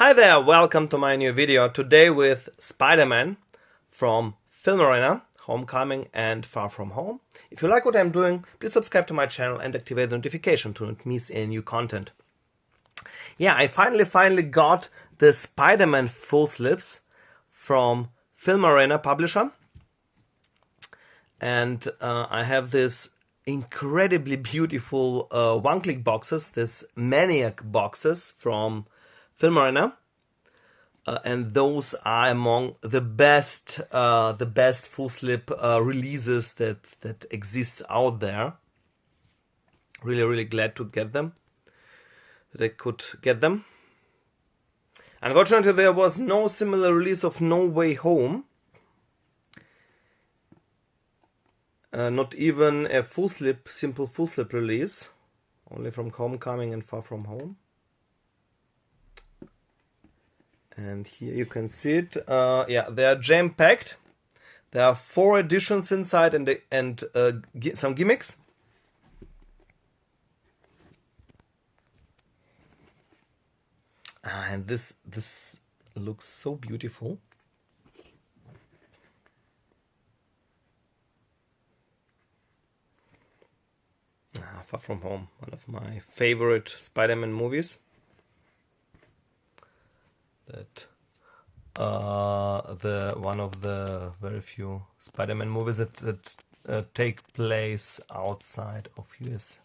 Hi there, welcome to my new video. Today with Spider-Man from Film Arena, Homecoming and Far From Home. If you like what I'm doing, please subscribe to my channel and activate the notification to not miss any new content. Yeah, I finally got the Spider-Man full slips from Film Arena publisher. And I have this incredibly beautiful one-click boxes, this Maniac boxes from Film Arena, and those are among the best full slip releases that exists out there. Really glad to get them. That I could get them. Unfortunately, there was no similar release of No Way Home. Not even a simple full slip release, only from Homecoming and Far From Home. And here you can see it. Yeah, they are jam-packed. There are 4 editions inside and some gimmicks. And this looks so beautiful. Far From Home, one of my favorite Spider-Man movies. That one of the very few Spider-Man movies that take place outside of US.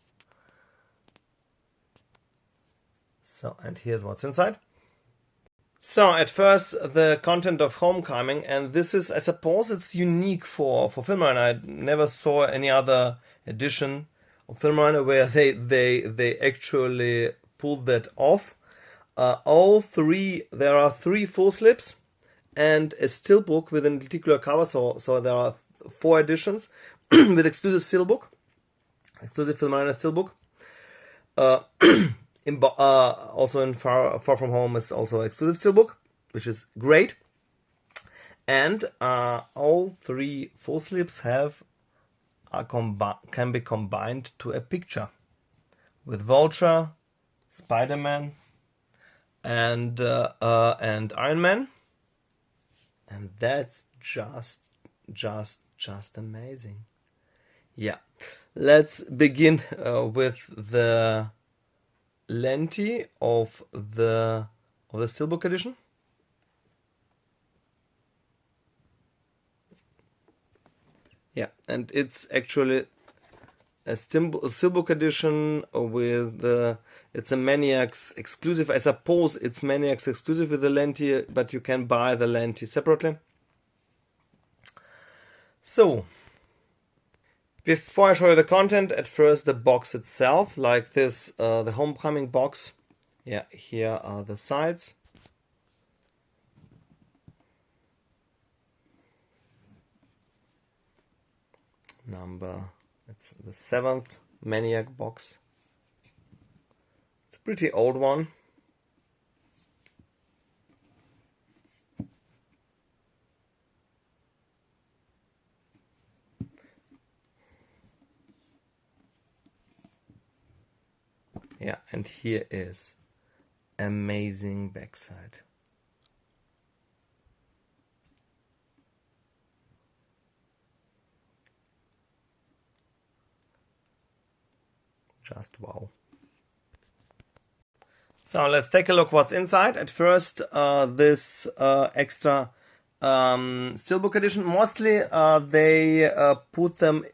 So, and here's what's inside. So, at first, the content of Homecoming, and this is, I suppose, it's unique for Film Arena. I never saw any other edition of Film Arena where they actually pulled that off. There are 3 full slips and a steelbook with an particular cover. So there are 4 editions with exclusive steelbook, exclusive Film Arena steelbook. Also in Far From Home is also exclusive steelbook, which is great. And all 3 full slips can be combined to a picture with Vulture, Spider-Man, and Iron Man, and that's just amazing. Yeah, let's begin with the lenti of the steelbook edition. Yeah, and it's actually a steelbook edition with it's a Maniacs exclusive. I suppose it's Maniacs exclusive with the lenti, but you can buy the lenti separately. So, before I show you the content, at first the box itself, like this, the Homecoming box. Yeah, here are the sides. It's the 7th Maniac box. It's a pretty old one. Yeah, and here is amazing backside. Just wow. So let's take a look what's inside. At first, this extra steelbook edition. Mostly they put them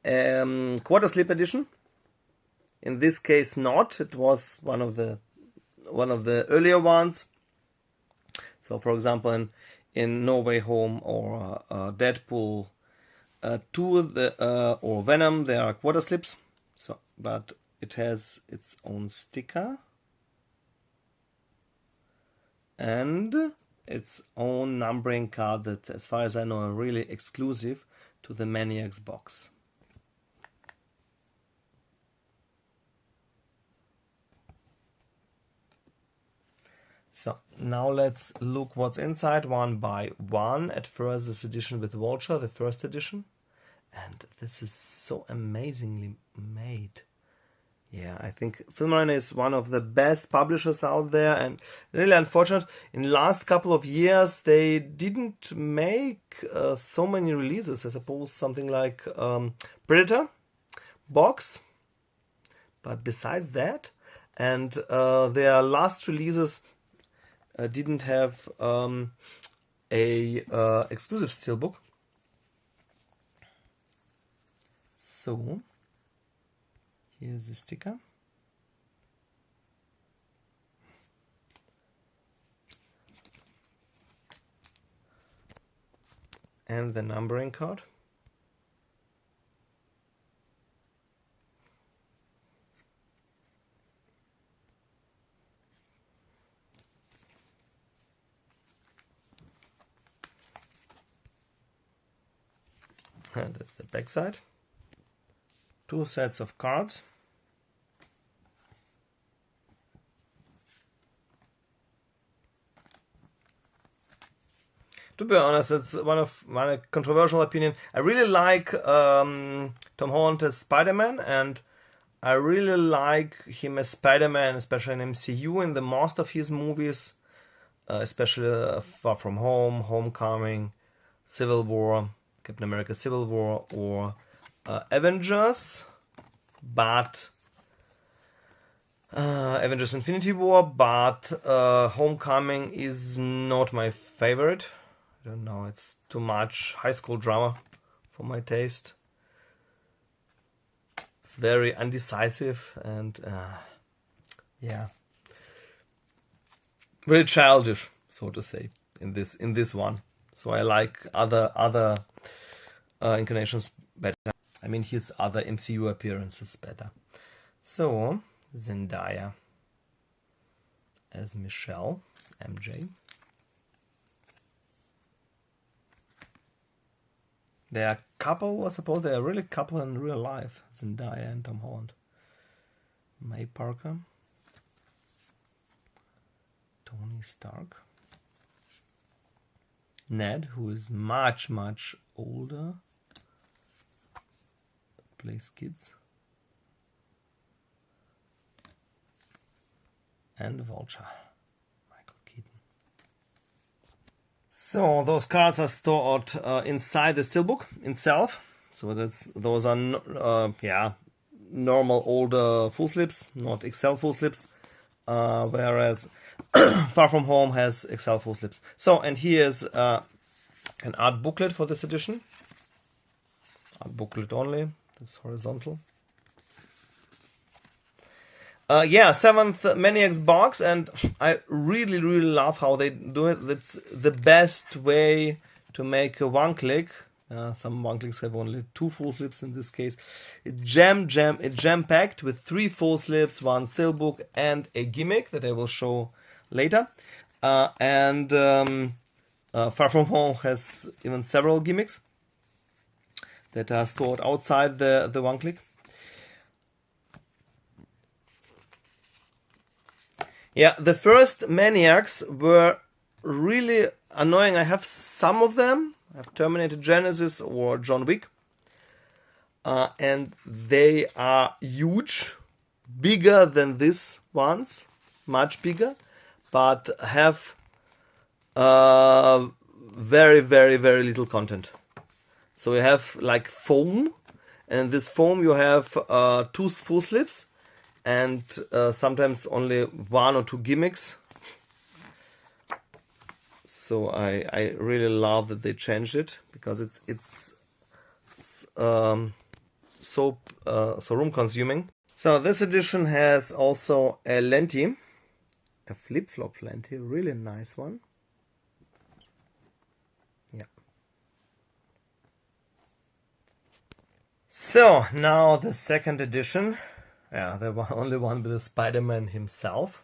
quarter slip edition. In this case, not. It was one of the earlier ones. So, for example, in No Way Home or Deadpool 2 or Venom, there are quarter slips. So, but it has its own sticker and its own numbering card that, as far as I know, are really exclusive to the Maniacs box. So now let's look what's inside one by one. At first, this edition with Vulture, the first edition, and this is so amazingly made. Yeah, I think Filmarena is one of the best publishers out there, and really unfortunate. In the last couple of years, they didn't make so many releases. I suppose something like Predator box, but besides that, and their last releases didn't have a exclusive steelbook. So here's the sticker. And the numbering card. And that's the back side. 2 sets of cards. To be honest, it's one of my controversial opinion. I really like Tom Holland as Spider-Man, and I really like him as Spider-Man, especially in MCU, in the most of his movies, especially Far From Home, Homecoming, Civil War, Captain America Civil War, or Avengers, but Avengers Infinity War, but Homecoming is not my favorite. I don't know, it's too much high school drama for my taste. It's very undecisive and yeah, very childish, so to say, in this one. So I like other incarnations better. I mean his other MCU appearances better. So Zendaya as Michelle, MJ. They are a couple, I suppose they are really a couple in real life, Zendaya and Tom Holland. May Parker. Tony Stark. Ned, who is much, much older. Plays kids. And Vulture. Michael Keaton. So those cards are stored inside the steelbook itself. So those are yeah, normal older full slips, not XL full slips, whereas Far From Home has XL full slips. So, and here's an art booklet for this edition. Art booklet only. That's horizontal. Yeah, 7th Maniacs box, and I really love how they do it. That's the best way to make a one-click. Some one-clicks have only 2 full slips in this case. It's jam-packed with 3 full slips, 1 steelbook, and a gimmick that I will show later. Far From Home has even several gimmicks that are stored outside the one-click. Yeah, the first Maniacs were really annoying. I have some of them. I have Terminator Genesis or John Wick. And they are huge, bigger than these ones, much bigger, but have very little content. So you have like foam, and this foam you have 2 full slips, and sometimes only 1 or 2 gimmicks. So I really love that they changed it, because it's so room consuming. So this edition has also a lenti, a flip-flop lenti, really nice one. Yeah. So now the second edition. Yeah, the only one with the Spider-Man himself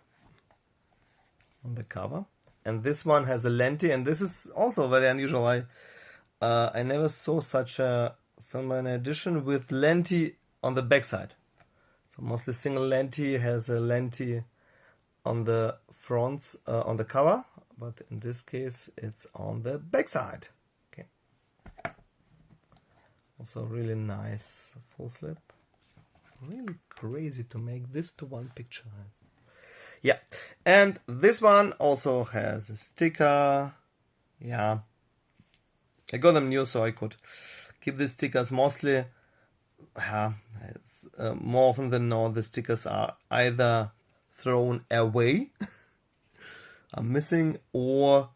on the cover. And this one has a lenti, and this is also very unusual. I never saw such a Filmarena edition with lenti on the backside. So mostly single lenti has a lenti on the front, on the cover, but in this case it's on the backside. Okay. Also really nice full slip. really crazy to make this to one picture. Yeah, and this one also has a sticker. Yeah, I got them new so I could keep these stickers. Mostly, more often than not, the stickers are either thrown away, are missing, or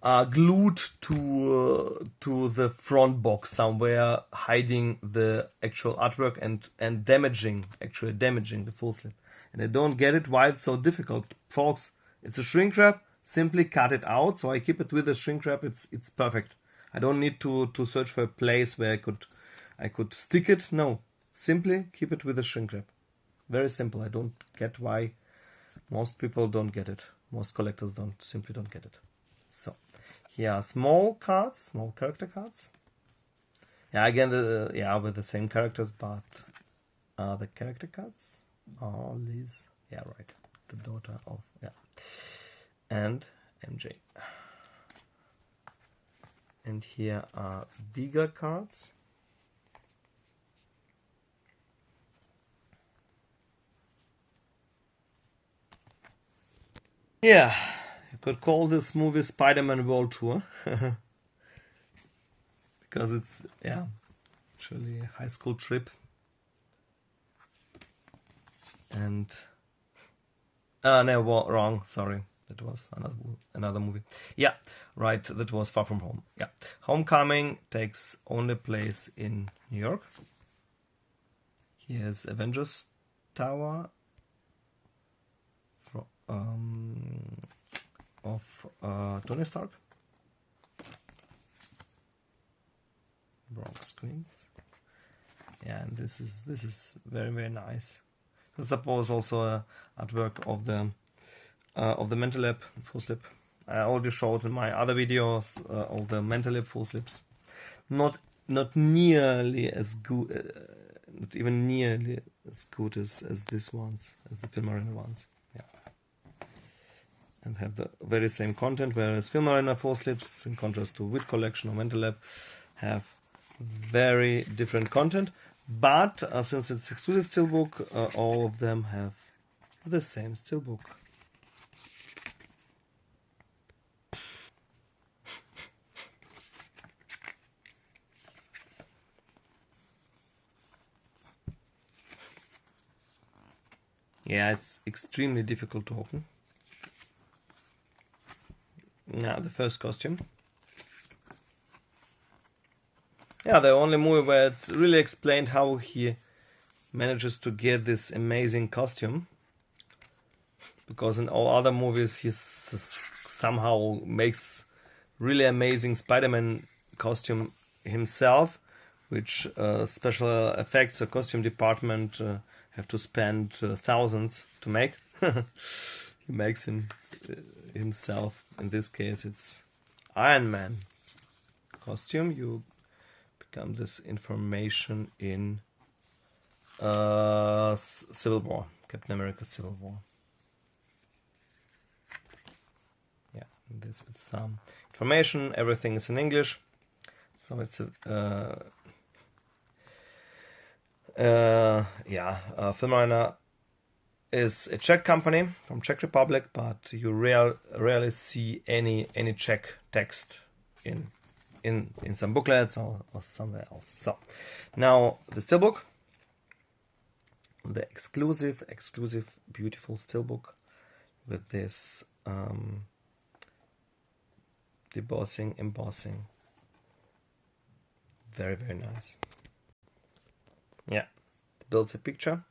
are glued to the front box somewhere, hiding the actual artwork and actually damaging the full slip. And I don't get it why it's so difficult, folks. It's a shrink wrap. Simply cut it out. So I keep it with the shrink wrap. It's perfect. I don't need to search for a place where I could stick it. No, simply keep it with the shrink wrap. Very simple. I don't get why most people don't get it. Most collectors simply don't get it. So here are small cards, small character cards. Yeah, again, with the same characters, but the character cards are Liz. Yeah, right. The daughter of, yeah. And MJ. And here are bigger cards. Yeah, you could call this movie Spider-Man World Tour. Because it's, yeah, actually a high school trip. And, no, wrong, sorry. That was another movie. Yeah, right, that was Far From Home. Yeah, Homecoming takes only place in New York. Here's Avengers Tower of Tony Stark. Bronx, Queens. Yeah, and this is very, very nice. I suppose also a artwork of the Mental Lab full slip. I already showed in my other videos all the Mental Lab full slips. Not nearly as good, not even nearly as good as this ones, as the Film Arena ones. Yeah, and have the very same content. Whereas Film Arena full slips, in contrast to Wit Collection or Mental Lab, have very different content. But since it's exclusive steelbook, all of them have the same steelbook. Yeah, it's extremely difficult to open. Now, the first costume. Yeah, the only movie where it's really explained how he manages to get this amazing costume. Because in all other movies, he somehow makes really amazing Spider-Man costume himself, which special effects or costume department have to spend thousands to make. He makes him himself. In this case, it's Iron Man costume. You become this information in Civil War, Captain America Civil War. Yeah, this with some information. Everything is in English, so it's Film Arena is a Czech company from Czech Republic, but you rarely see any Czech text in some booklets or somewhere else. So now the steelbook, the exclusive beautiful steelbook with this embossing. Very, very nice. Yeah, it builds a picture.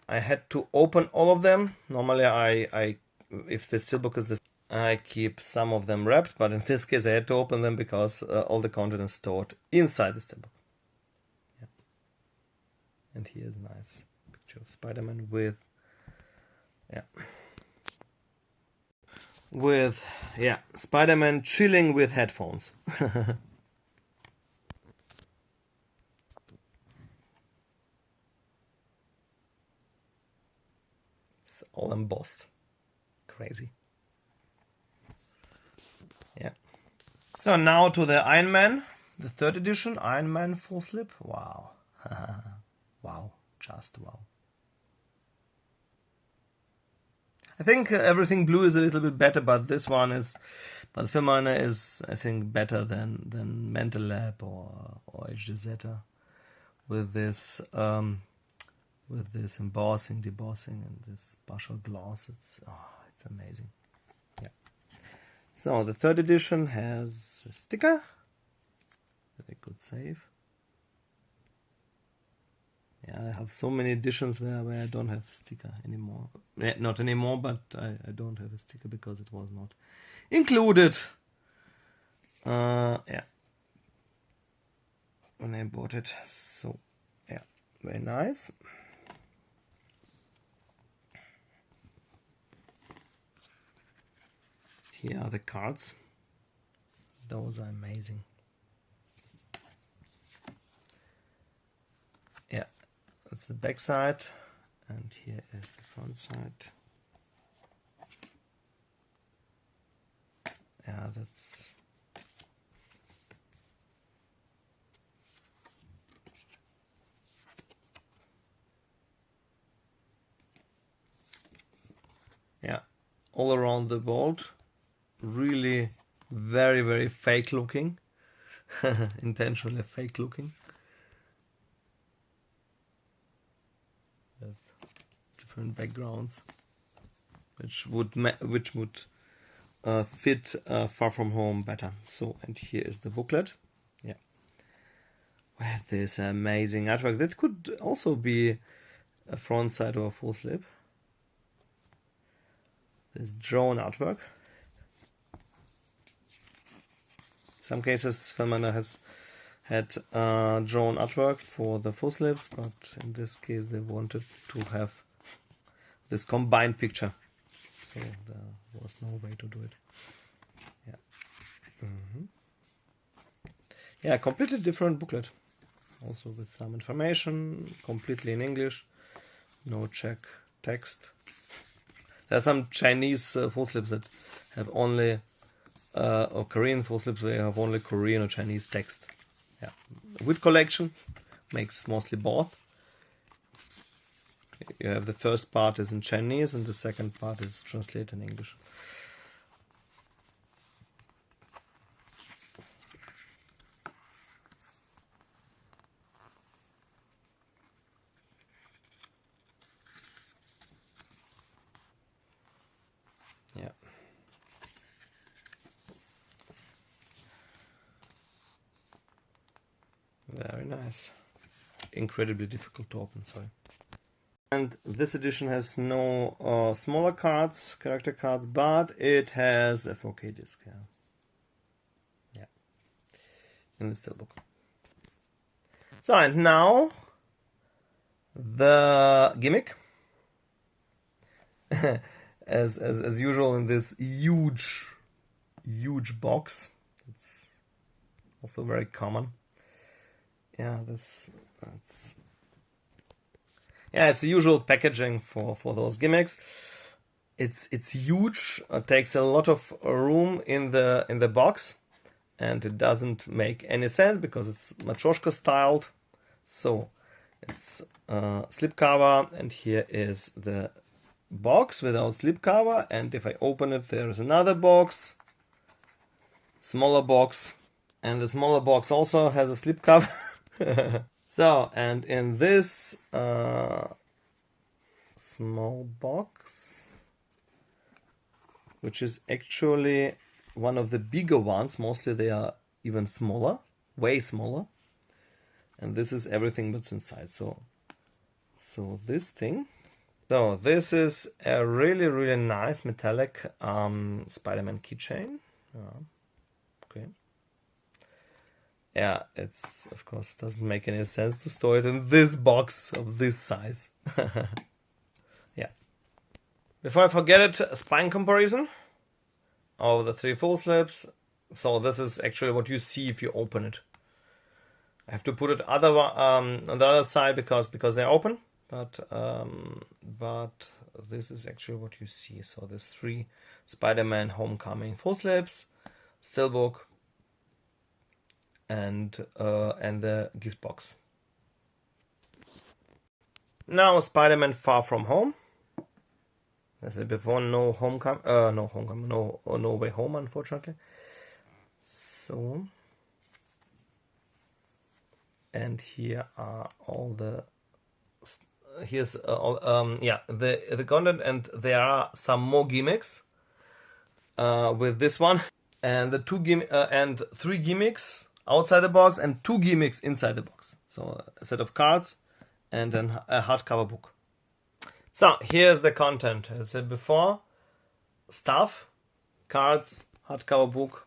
I had to open all of them. Normally, I if the steelbook is this, I keep some of them wrapped, but in this case, I had to open them because all the content is stored inside the steelbook. Yeah. And here's a nice picture of Spider-Man with Spider-Man chilling with headphones. All embossed. Crazy. Yeah. So now to the Iron Man, the 3rd edition Iron Man full slip. Wow. Wow. just wow. I think Everything Blue is a little bit better, but this one is, but Filmorama is, I think, better than Mental Lab or HDZ with this embossing, debossing, and this partial gloss. It's amazing. Yeah. So the third edition has a sticker that I could save. Yeah, I have so many editions where I don't have a sticker anymore. Not anymore, but I don't have a sticker because it was not included. Yeah, when I bought it. So yeah, very nice. Here are the cards. Those are amazing. Yeah, that's the back side, and here is the front side. Yeah, that's all around the world. Really very, very fake looking. Intentionally fake looking. With different backgrounds, which would fit Far From Home better. So, and here is the booklet. Yeah, with this amazing artwork. That could also be a front side or a full slip. This drone artwork. In some cases, Filmorama has had drawn artwork for the full slips, but in this case they wanted to have this combined picture, so there was no way to do it. Yeah, yeah, completely different booklet, also with some information, completely in English, no Czech text. There are some Chinese full slips that have only or Korean full slips where you have only Korean or Chinese text. Yeah, Wit Collection makes mostly both. You have the first part is in Chinese and the second part is translated in English. Yeah. Very nice. Incredibly difficult to open, sorry. And this edition has no smaller cards, character cards, but it has a 4K disc. Yeah, in the steelbook. So, and now the gimmick. as usual in this huge box. It's also very common. Yeah, it's the usual packaging for those gimmicks. It's huge. It takes a lot of room in the box, and it doesn't make any sense because it's Matryoshka styled. So it's slipcover, and here is the box without slipcover. And if I open it, there is another box, smaller box, and the smaller box also has a slipcover. So, and in this small box, which is actually one of the bigger ones, mostly they are even smaller, way smaller, and this is everything that's inside. So this thing. So this is a really nice metallic Spider-Man keychain. Okay. Yeah, it's of course doesn't make any sense to store it in this box of this size. Yeah. Before I forget it, a spine comparison of the 3 full slips. So this is actually what you see if you open it. I have to put it on the other side because they're open, but this is actually what you see. So there's 3 Spider-Man Homecoming full slips, steelbook, and the gift box. Now Spider-Man Far From Home. As I said before, no Way Home, unfortunately. So, and here are all the here's the content, and there are some more gimmicks with this one, and the and 3 gimmicks outside the box and 2 gimmicks inside the box. So a set of cards and then a hardcover book. So here's the content. As I said before, stuff, cards, hardcover book,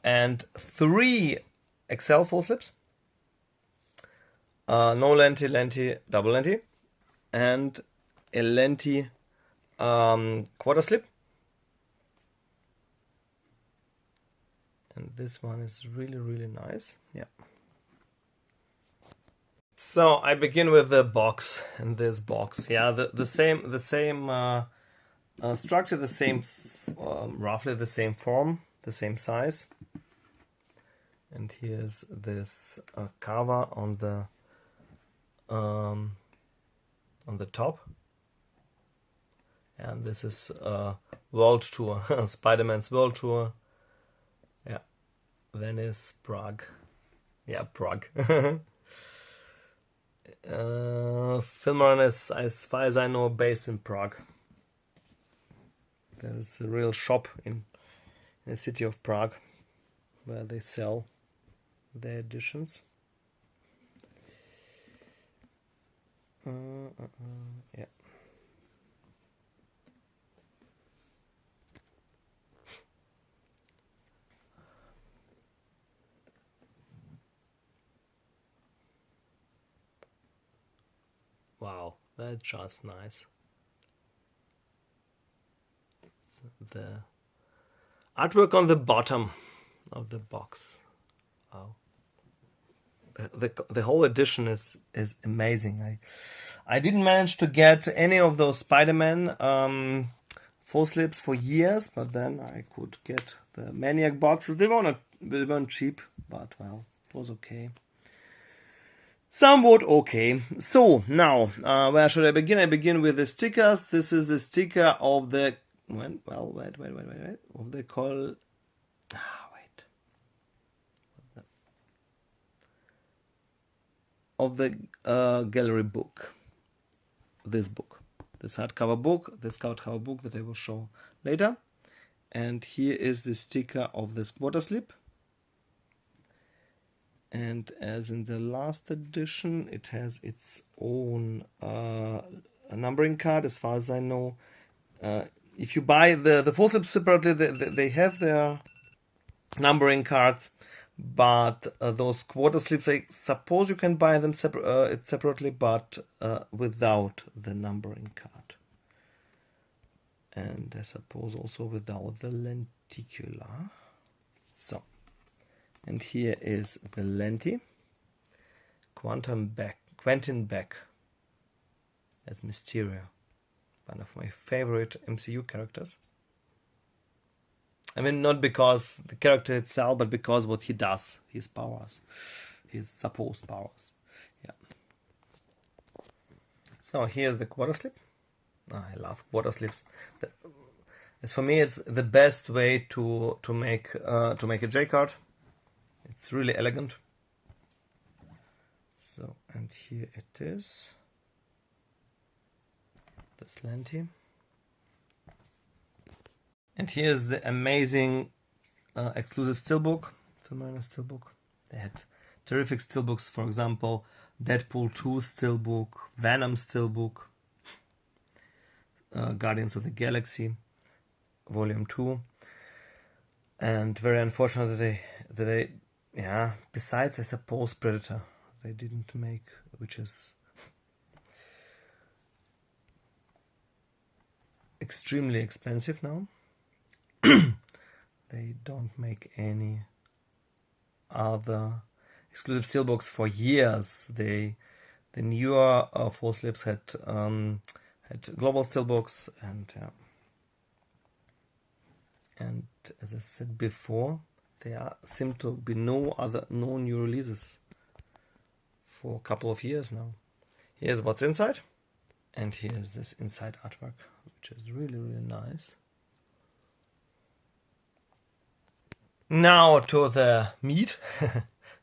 and 3 Excel full slips. No lenti, double lenti, and a lenti quarter slip. And this one is really, really nice. Yeah. So I begin with the box, and this box, yeah, the same structure, the same, roughly the same form, the same size. And here's this cover on the top, and this is World Tour, Spider-Man's World Tour. Yeah, Venice, Prague. Yeah, Prague. Filmorama is, as far as I know, based in Prague. There's a real shop in the city of Prague where they sell their editions. Yeah. Wow, that's just nice. The artwork on the bottom of the box. Wow. The whole edition is amazing. I didn't manage to get any of those Spider-Man full slips for years, but then I could get the Maniac boxes. They weren't cheap, but well, it was okay. Somewhat okay. So now, where should I begin? I begin with the stickers. This is a sticker of the wait. Of the of the gallery book. This hardcover book, this hardcover book that I will show later. And here is the sticker of this quarter slip. And as in the last edition, it has its own numbering card, as far as I know. If you buy the full slips separately, they have their numbering cards, but those quarter slips, I suppose you can buy them separately, but without the numbering card. And I suppose also without the lenticular. So. And here is the lenti, Quentin Beck as Mysterio, one of my favorite MCU characters. I mean, not because the character itself, but because what he does, his powers, his supposed powers. Yeah. So here's the quarter slip. I love quarter slips. As for me, it's the best way to make a J card. It's really elegant. So, and here it is. This lenti. And here's the amazing exclusive steelbook, Filmorama steelbook. They had terrific steelbooks, for example, Deadpool 2 steelbook, Venom steelbook, Guardians of the Galaxy, Volume 2. And very unfortunate that they besides, I suppose, Predator, they didn't make, which is extremely expensive now. They don't make any other exclusive steelbooks for years. The newer full slips had global steelbooks, and as I said before, there seem to be no new releases for a couple of years now. Here's what's inside. And here's this inside artwork, which is really, really nice. Now to the meat,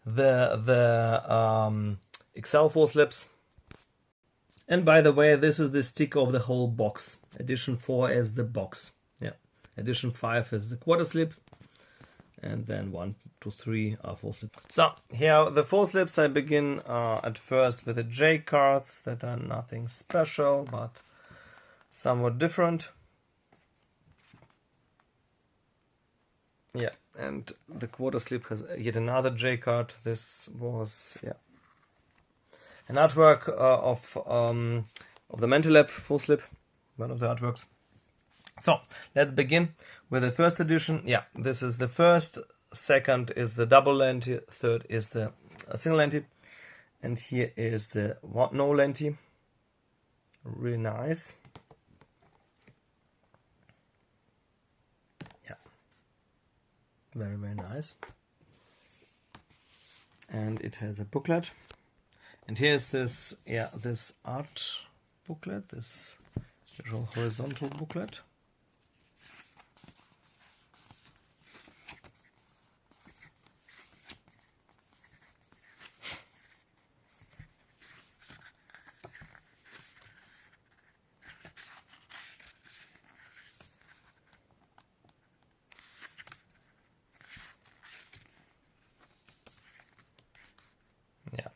the Excel full slips. And by the way, this is the sticker of the whole box. Edition 4 is the box. Yeah. Edition 5 is the quarter slip. And then 1, 2, 3 are full slips. So here are the full slips. I begin at first with the J cards that are nothing special, but somewhat different. Yeah, and the quarter slip has yet another J card. This was, yeah, an artwork of the Mentalab full slip, one of the artworks. So let's begin with the first edition. Yeah, this is the first, second is the double lenti, third is the single lenti, and here is the no lenti. Really nice. Yeah, very, very nice. And it has a booklet. And here's this, yeah, this art booklet, this usual horizontal booklet. Yeah.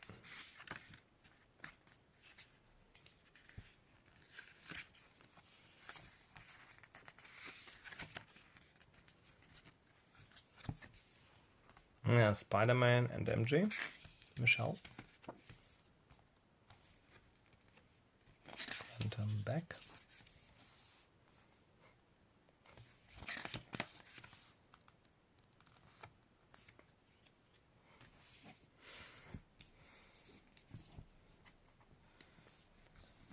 Yeah, Spider-Man and MJ, Michelle. And I'm back.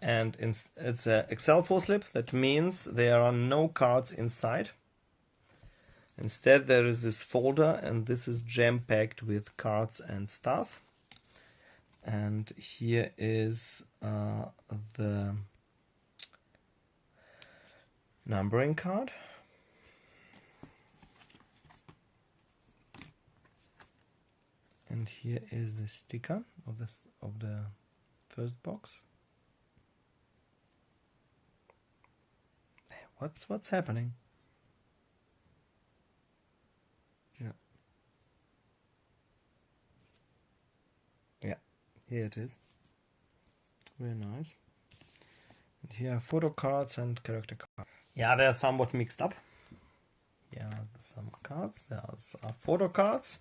And it's an Excel full slip. That means there are no cards inside. Instead, there is this folder, and this is jam-packed with cards and stuff. And here is the numbering card. And here is the sticker of the first box. What's happening? Yeah. Yeah, here it is. Very nice. And here are photo cards and character cards. Yeah, they're somewhat mixed up. Here are some cards. There's photo cards.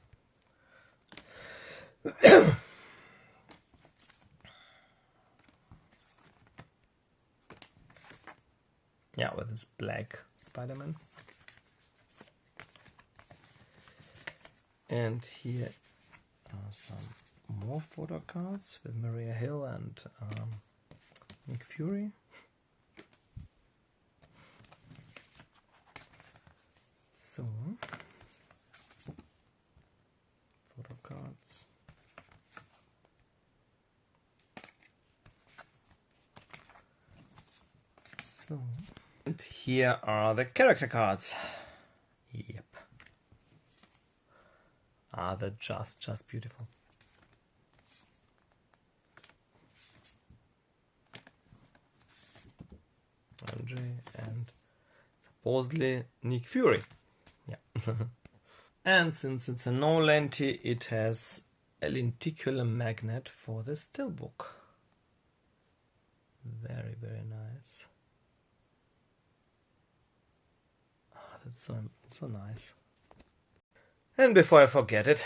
Yeah, with this black Spider-Man. And here are some more photo cards with Maria Hill and Nick Fury. So, photo cards. So, and here are the character cards. Yep. They're just beautiful. MJ and supposedly Nick Fury. Yeah. And since it's a no lenti, it has a lenticular magnet for the steelbook. Very, very nice. That's so nice. And before I forget it,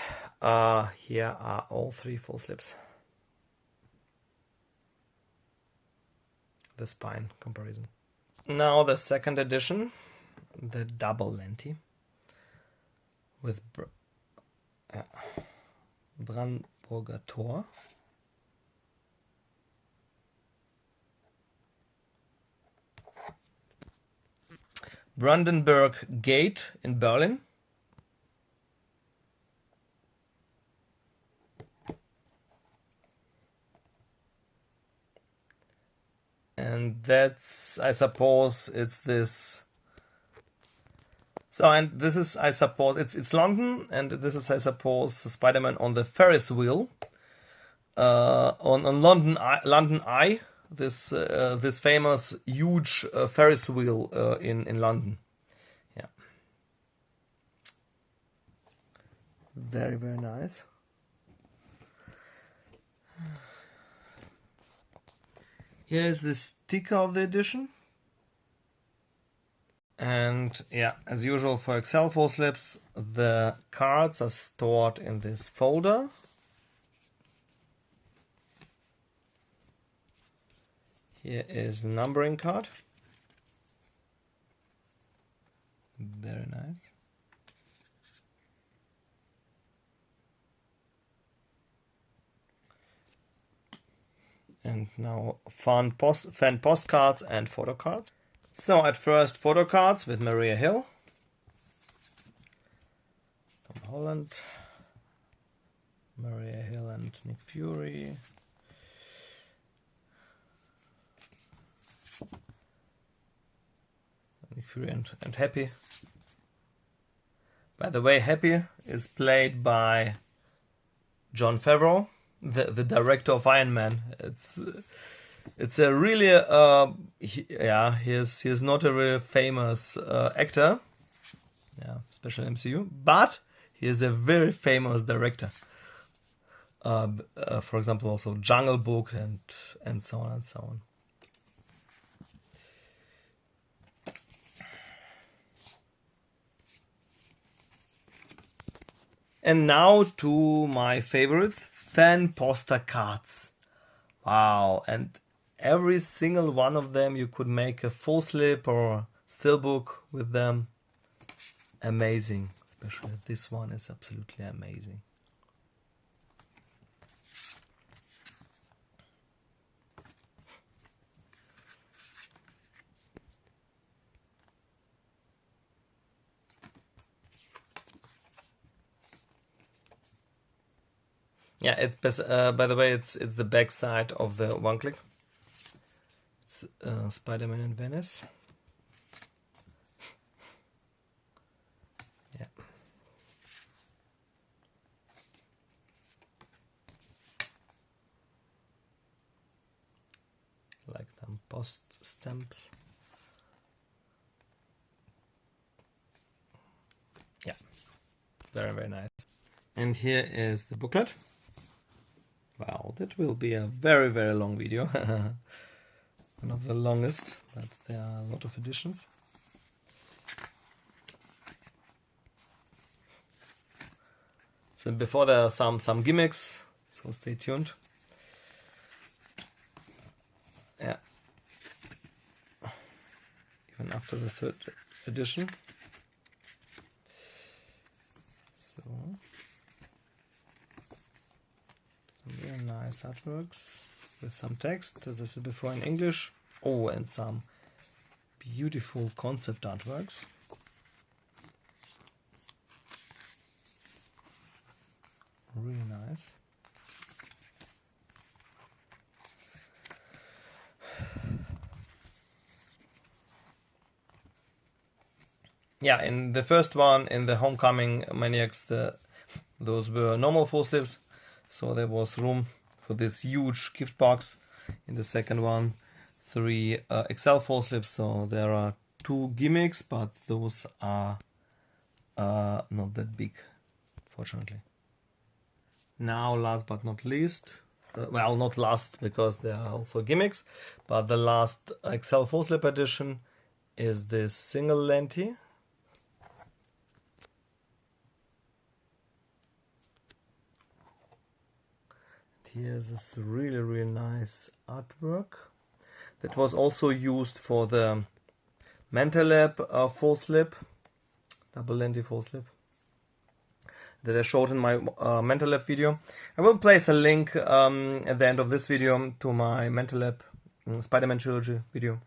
here are all three full slips. The spine comparison. Now the second edition, the double lenti with Brandenburger Tor. Brandenburg Gate in Berlin. and that's, I suppose, it's this. So, and this is, I suppose, it's London, and this is, I suppose, Spider-Man on the Ferris wheel on London Eye, this this famous huge Ferris wheel in London. Yeah, very, very nice. Here's the sticker of the edition. And yeah, as usual for Excel slips, the cards are stored in this folder. Here is the numbering card. Very nice. And now fan postcards and photo cards. So at first, photo cards with Maria Hill, Tom Holland, Maria Hill and Nick Fury, Nick Fury and Happy. By the way, Happy is played by Jon Favreau, the director of Iron Man. It's a really he's not a really famous actor, yeah, especially MCU, but he is a very famous director. For example, also Jungle Book and so on and so on. And now to my favorites, fan poster cards. Wow, and every single one of them you could make a full slip or steelbook with them. Amazing. Especially this one is absolutely amazing. Yeah, it's best, by the way, it's the back side of the one click. It's Spider-Man in Venice. Yeah. Like them post stamps. Yeah, very, very nice. And here is the booklet. Wow, that will be a very, very long video. One of the longest, but there are a lot of editions. So before there are some gimmicks, so stay tuned. Yeah. Even after the 3rd edition. So very nice artworks with some text. This is before in English. Oh, and some beautiful concept artworks. Really nice. Yeah, in the first one, in the Homecoming Maniacs, those were normal full slips. So there was room for this huge gift box. In the second one, 3 Excel full slips. So there are 2 gimmicks, but those are not that big, fortunately. Now, last but not least, well, not last because there are also gimmicks, but the last Excel full slip edition is this single lenti. Here's this really, really nice artwork that was also used for the Mentalab full slip, double lenti full slip that I showed in my Mentalab video. I will place a link at the end of this video to my Mentalab Spider-Man trilogy video.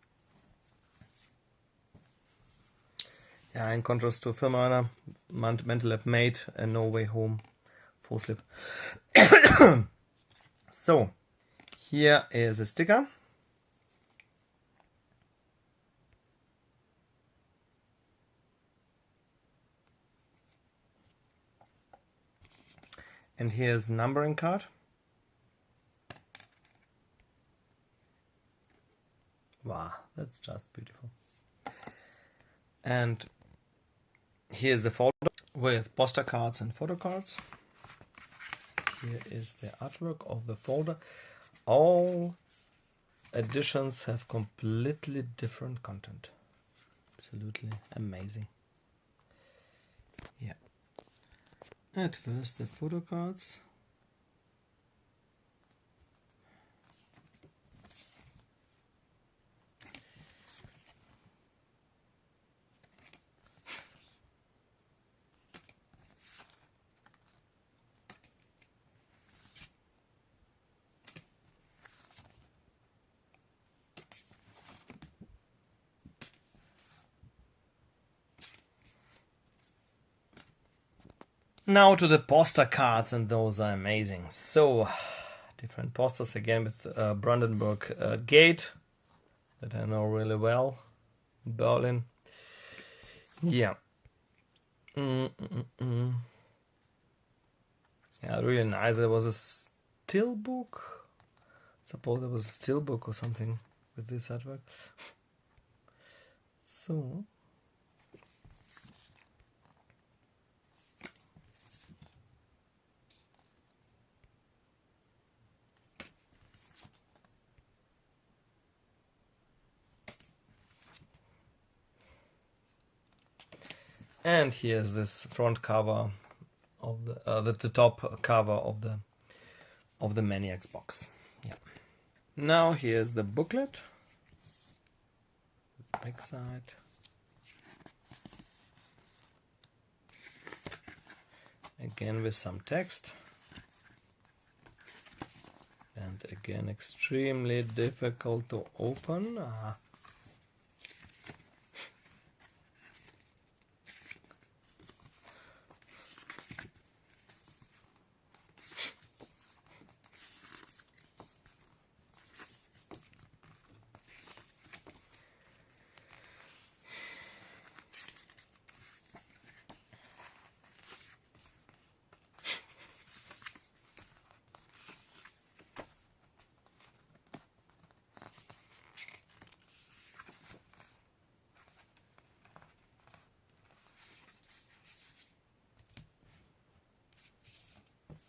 Yeah, in contrast to Film Arena, Mentalab made a No Way Home full slip. So, here is a sticker. And here's numbering card. Wow, that's just beautiful. And here's the folder with poster cards and photo cards. Here is the artwork of the folder. All editions have completely different content. Absolutely amazing. Yeah. At first the photo cards. Now to the poster cards, and those are amazing. So, different posters again with Brandenburg Gate, that I know really well, in Berlin. Yeah. Yeah, really nice. There was a still book. Suppose there was a still book or something with this artwork. So. And here's this front cover of the top cover of the Maniacs box. Yeah. Now here's the booklet. Back side. Again with some text. And again extremely difficult to open.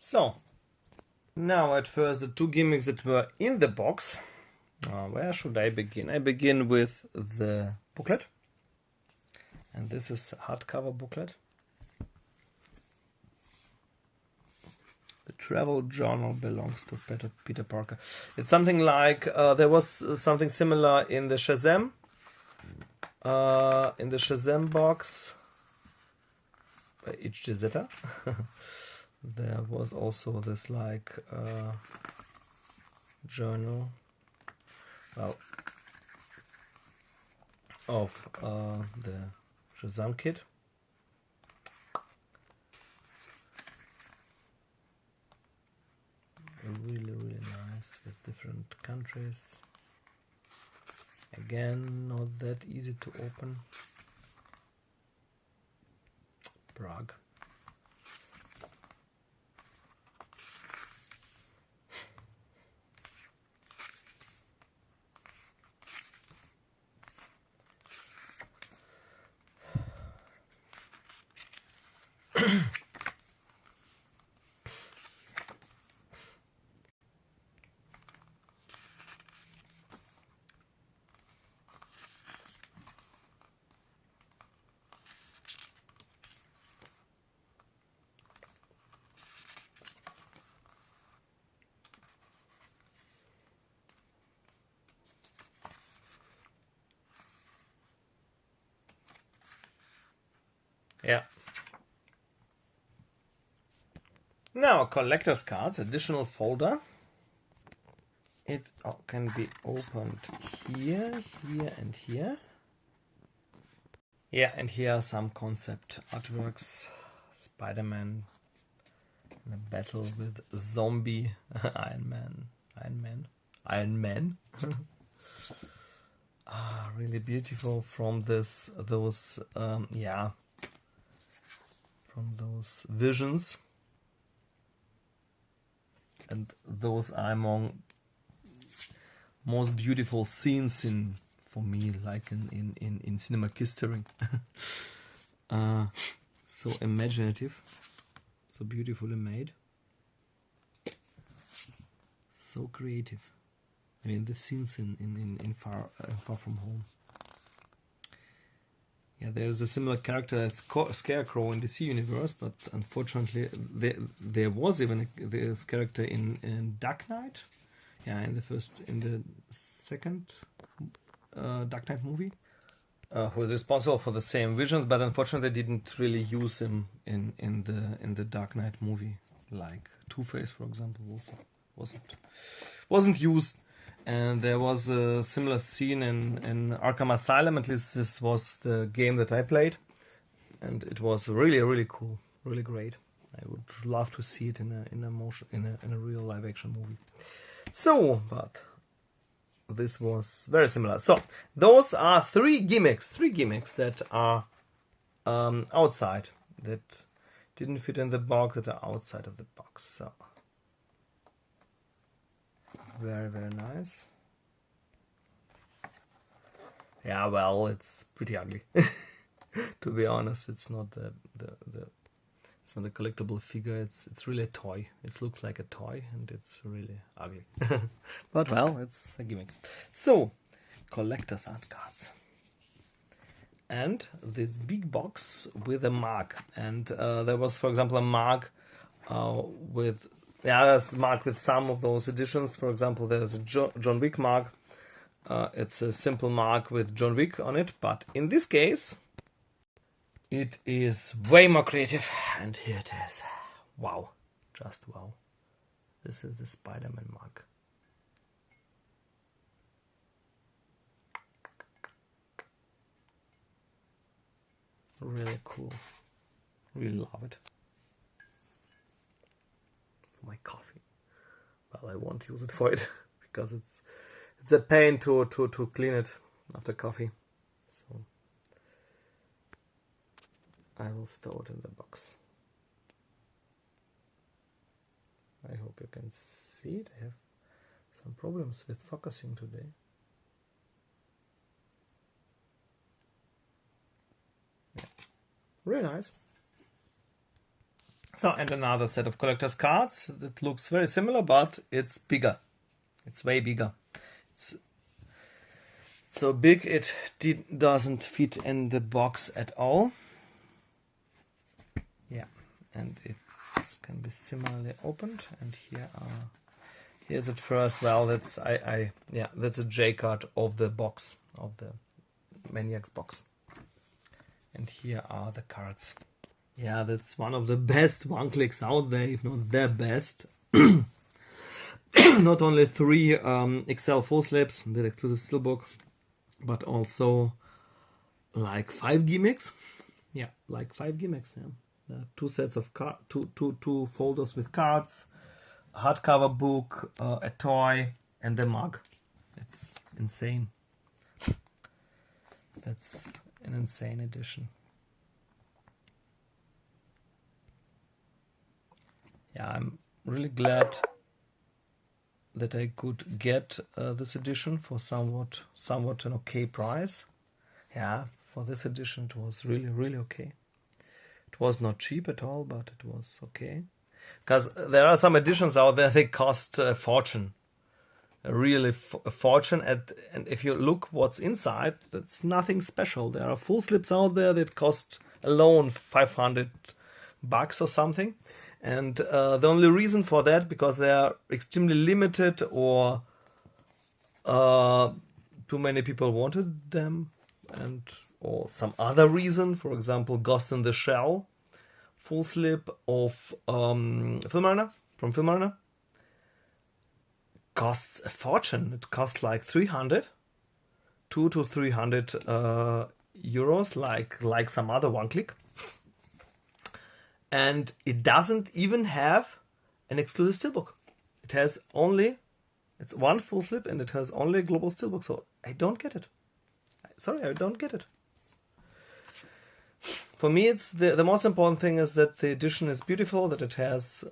So, now at first the two gimmicks that were in the box. Where should I begin? I begin with the booklet. And this is a hardcover booklet. The travel journal belongs to Peter Parker. It's something like, there was something similar in the Shazam. In the Shazam box by H.G. Zeta. There was also this like journal, well, of the Shazam kit. Really nice with different countries. Again, not that easy to open. Prague. Yeah. Now, collector's cards, additional folder. It can be opened here, here, and here. Yeah, and here are some concept artworks. Spider-Man in a battle with zombie Iron Man. Really beautiful from those visions. and those are among most beautiful scenes for me, like in cinema history. So imaginative, so beautifully made, so creative. I mean, the scenes in Far From Home. Yeah, there's a similar character as Scarecrow in DC Universe, but unfortunately there was even this character in Dark Knight. Yeah, in the second Dark Knight movie, who is responsible for the same visions, but unfortunately they didn't really use him in the Dark Knight movie, like Two-Face, for example, also wasn't used. And there was a similar scene in Arkham Asylum. At least this was the game that I played, and it was really, really cool, really great. I would love to see it in a real live action movie. So, but this was very similar. So those are three gimmicks that are outside, that didn't fit in the box, that are outside of the box. So very, very nice. Yeah, well, it's pretty ugly. To be honest, it's not it's not a collectible figure. It's really a toy. It looks like a toy, and it's really ugly. But well, it's a gimmick. So, collector's art cards, and this big box with a mark. And there was, for example, a mark with. Yeah, there's marked with some of those editions. For example, there's a John Wick mark. It's a simple mark with John Wick on it, but in this case, it is way more creative. And here it is. Wow. Just wow. This is the Spider-Man mark. Really cool. Really love it. My coffee. Well, I won't use it for it because it's a pain to clean it after coffee. So I will store it in the box. I hope you can see it. I have some problems with focusing today. Yeah. Really nice. So, and another set of collector's cards that looks very similar, but it's bigger. It's way bigger. It's so big it doesn't fit in the box at all. Yeah, and it can be similarly opened. And here's at first. Well, that's that's a J card of the box, of the Maniacs box. And here are the cards. Yeah, that's one of the best one-clicks out there, if not the best. Not only 3 XL full slips with exclusive steelbook, but also like 5 gimmicks. Yeah, like 5 gimmicks. Yeah, 2 sets of two folders with cards, a hardcover book, a toy, and a mug. It's insane. That's an insane edition. Yeah, I'm really glad that I could get this edition for somewhat an okay price. Yeah, for this edition it was really, really okay. It was not cheap at all, but it was okay. Because there are some editions out there, they cost a fortune. A fortune. And if you look what's inside, that's nothing special. There are full slips out there that cost alone $500 or something. And the only reason for that, because they are extremely limited, or too many people wanted them, or some other reason. For example, Ghost in the Shell full slip of from Filmarina costs a fortune. It costs like 200 to 300 euros, like some other one-click. And it doesn't even have an exclusive steelbook. It's one full slip, and it has only a global steelbook. So I don't get it. Sorry, I don't get it. For me, it's the most important thing is that the edition is beautiful, that it has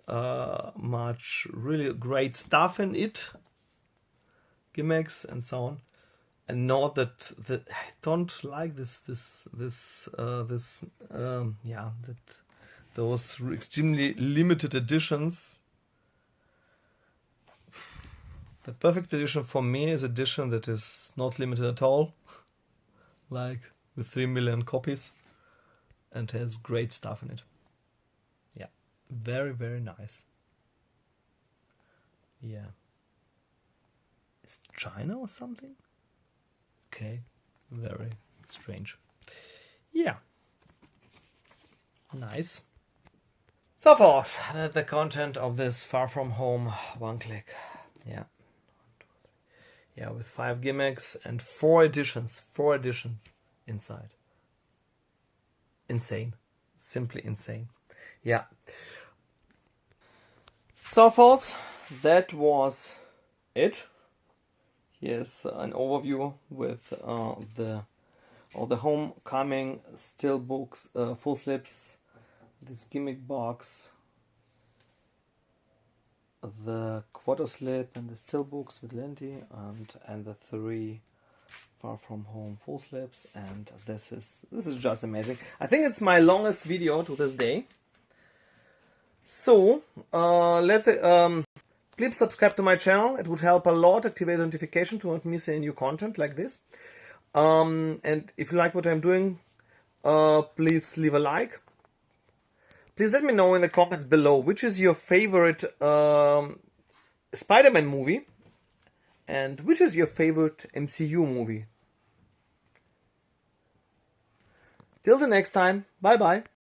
much really great stuff in it, gimmicks and so on, and not that I don't like that those extremely limited editions. The perfect edition for me is edition that is not limited at all, like with 3 million copies, and has great stuff in it. Yeah, very, very nice. Yeah. Is it China or something? Okay, very strange. Yeah. Nice. So forth, the content of this Far From Home one click. Yeah. Yeah, with 5 gimmicks and 4 editions. 4 editions inside. Insane. Simply insane. Yeah. So folks, that was it. Here's an overview with all the Homecoming still books, full slips, this gimmick box, the quarter slip and the still books with Lindy, and the 3 Far From Home full slips, and this is just amazing. I think it's my longest video to this day. So please subscribe to my channel. It would help a lot. Activate the notification to not miss any new content like this. And if you like what I'm doing, please leave a like. Please let me know in the comments below which is your favorite Spider-Man movie and which is your favorite MCU movie. Till the next time, bye bye.